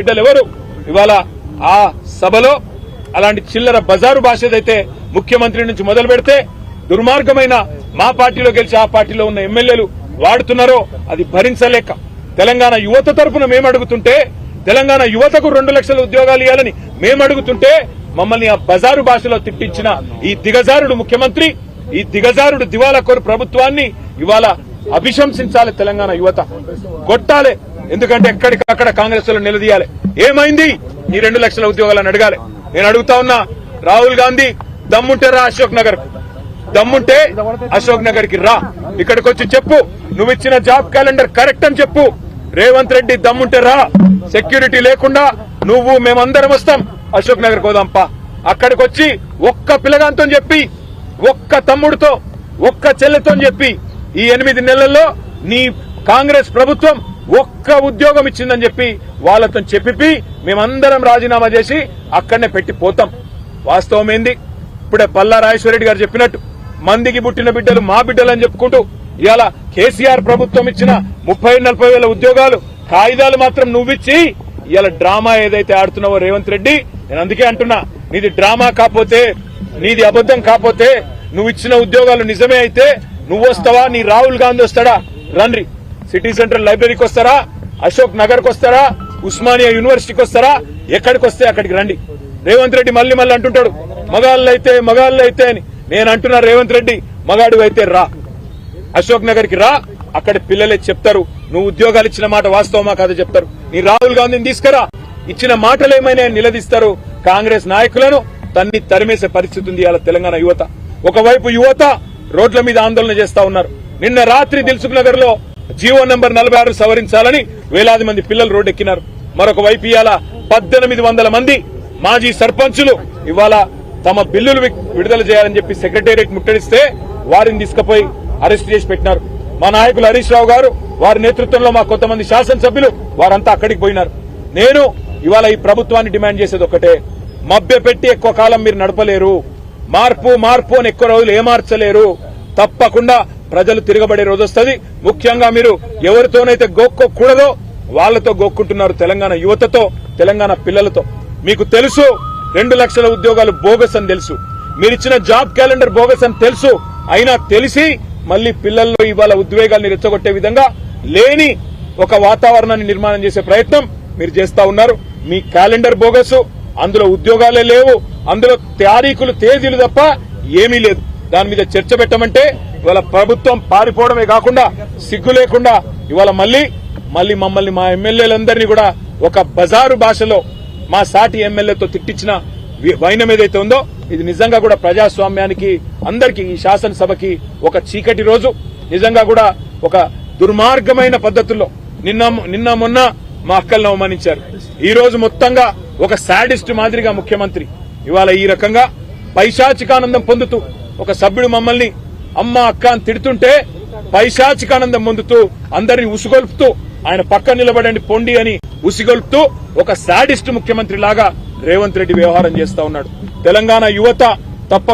బిడ్డలు ఎవరు ఇవాళ ఆ సభలో అలాంటి చిల్లర బజారు భాషదైతే ముఖ్యమంత్రి నుంచి మొదలు పెడితే దుర్మార్గమైన మా పార్టీలో గెలిచి ఆ పార్టీలో ఉన్న ఎమ్మెల్యేలు వాడుతున్నారో అది భరించలేక తెలంగాణ యువత తరఫున మేము అడుగుతుంటే తెలంగాణ యువతకు 2 లక్షల ఉద్యోగాలు ఇవ్వాలని మేము అడుగుతుంటే మమ్మల్ని ఆ బజారు భాషలో తిట్టించిన ఈ దిగజారుడు ముఖ్యమంత్రి ఈ దిగజారుడు దివాలాకోరు ప్రభుత్వాన్ని ఇవాళ అభిశంసించాలి తెలంగాణ యువత కొట్టాలి. ఎందుకంటే ఎక్కడికక్కడ కాంగ్రెస్ లో నిలదీయాలి. ఏమైంది ఈ 2 లక్షల ఉద్యోగాలను అడగాలి. నేను అడుగుతా ఉన్నా, రాహుల్ గాంధీ దమ్ముంటే రా అశోక్ నగర్, దమ్ముంటే అశోక్ నగర్ కి రా, ఇక్కడికి వచ్చి చెప్పు నువ్వు ఇచ్చిన జాబ్ క్యాలెండర్ కరెక్ట్ అని చెప్పు. రేవంత్ రెడ్డి దమ్ముంటే రా, సెక్యూరిటీ లేకుండా నువ్వు మేమందరం వస్తాం అశోక్ నగర్ కోదాంపా. అక్కడికి వచ్చి ఒక్క పిల్లగాంతో చెప్పి, ఒక్క తమ్ముడితో, ఒక్క చెల్లెతో చెప్పి ఈ 8 నెలల్లో నీ కాంగ్రెస్ ప్రభుత్వం ఒక్క ఉద్యోగం ఇచ్చిందని చెప్పి వాళ్ళతో చెప్పి మేమందరం రాజీనామా చేసి అక్కడనే పెట్టి పోతాం. వాస్తవం ఏంది? ఇప్పుడే పల్లా రాజేశ్వరరెడ్డి గారు చెప్పినట్టు మందికి పుట్టిన బిడ్డలు మా బిడ్డలు అని చెప్పుకుంటూ ఇవాళ కేసీఆర్ ప్రభుత్వం ఇచ్చిన 30-40 వేల ఉద్యోగాలు కాయిదాలు మాత్రం నువ్విచ్చి ఇవాళ డ్రామా ఏదైతే ఆడుతున్నావో రేవంత్ రెడ్డి, నేను అందుకే అంటున్నా, నీది డ్రామా కాకపోతే, నీది అబద్దం కాకపోతే, నువ్వు ఇచ్చిన ఉద్యోగాలు నిజమే అయితే నువ్వు వస్తావా, నీ రాహుల్ గాంధీ వస్తాడా? రండి, సిటీ సెంట్రల్ లైబ్రరీకి వస్తారా, అశోక్ నగర్ కు వస్తారా, ఉస్మానియా యూనివర్సిటీకి వస్తారా, ఎక్కడికి వస్తే అక్కడికి రండి. రేవంత్ రెడ్డి మళ్ళీ అంటుంటాడు మగాళ్ళు అయితే అని. నేను అంటున్నా, రేవంత్ రెడ్డి మగాడు అయితే రా, అశోక్ నగర్ కి రా, అక్కడ పిల్లలే చెప్తారు నువ్వు ఉద్యోగాలు ఇచ్చిన మాట వాస్తవమా కాదో చెప్తారు. నీ రాహుల్ గాంధీని తీసుకురా, ఇచ్చిన మాటలేమైనా నిలదీస్తారు. కాంగ్రెస్ నాయకులను తరిమేసే పరిస్థితి ఉంది ఇవాళ తెలంగాణ యువత. ఒకవైపు యువత రోడ్ల మీద ఆందోళన చేస్తా ఉన్నారు. నిన్న రాత్రి దిల్సుఖ్ నగర్ లో జీవో నంబర్ 46 సవరించాలని వేలాది మంది పిల్లలు రోడ్డెక్కినారు. మరొక వైపు ఇవాళ 1800 మంది మాజీ సర్పంచులు ఇవాళ తమ బిల్లులు విడుదల చేయాలని చెప్పి సెక్రటేరియట్ ముట్టడిస్తే వారిని తీసుకుపోయి అరెస్ట్ చేసి పెట్టినారు. మా నాయకులు హరీష్ రావు గారు, వారి నేతృత్వంలో మా కొంతమంది శాసనసభ్యులు వారంతా అక్కడికి పోయినారు. నేను ఇవాళ ఈ ప్రభుత్వాన్ని డిమాండ్ చేసేది ఒక్కటే, మభ్యపెట్టి ఎక్కువ కాలం మీరు నడపలేరు. మార్పు అని ఎక్కువ రోజులు ఏమార్చలేరు. తప్పకుండా ప్రజలు తిరగబడే రోజు వస్తుంది. ముఖ్యంగా మీరు ఎవరితోనైతే గోక్కోకూడదో వాళ్లతో గోక్కుంటున్నారు, తెలంగాణ యువతతో, తెలంగాణ పిల్లలతో. మీకు తెలుసు 2 లక్షల ఉద్యోగాలు బోగస్ అని తెలుసు, మీరిచ్చిన జాబ్ క్యాలెండర్ బోగస్ అని తెలుసు. అయినా తెలిసి మళ్లీ పిల్లల్లో ఇవాళ ఉద్వేగాల్ని రెచ్చగొట్టే విధంగా లేని ఒక వాతావరణాన్ని నిర్మాణం చేసే ప్రయత్నం మీరు చేస్తా ఉన్నారు. మీ క్యాలెండర్ బోగస్, అందులో ఉద్యోగాలే లేవు, అందులో తారీఖులు తేదీలు తప్ప ఏమీ లేదు. దాని మీద చర్చ పెట్టమంటే ఇవాళ ప్రభుత్వం పారిపోవడమే కాకుండా సిగ్గు లేకుండా ఇవాళ మళ్లీ మమ్మల్ని, మా ఎమ్మెల్యేలందరినీ కూడా ఒక బజారు భాషలో మా సాటి ఎమ్మెల్యేతో తిట్టించిన వైనం ఏదైతే ఉందో ఇది నిజంగా కూడా ప్రజాస్వామ్యానికి, అందరికీ, ఈ శాసనసభకి ఒక చీకటి రోజు. నిజంగా కూడా ఒక దుర్మార్గమైన పద్ధతుల్లో నిన్న మొన్న మా అక్కలను అవమానించారు. ఈ రోజు మొత్తంగా ఒక శాడిస్ట్ మాదిరిగా ముఖ్యమంత్రి ఇవాళ ఈ రకంగా పైశాచికానందం పొందుతూ ఒక సభ్యుడు మమ్మల్ని అమ్మ అక్క అని తిడుతుంటే పైశాచికానందం పొందుతూ అందరినీ ఉసిగొల్పుతూ ఆయన పక్కన నిలబడండి పొండి అని ఉసిగొల్పుతూ ఒక శాడిస్ట్ ముఖ్యమంత్రి లాగా రేవంత్ రెడ్డి వ్యవహారం చేస్తా ఉన్నాడు. తెలంగాణ యువత తప్పకుండా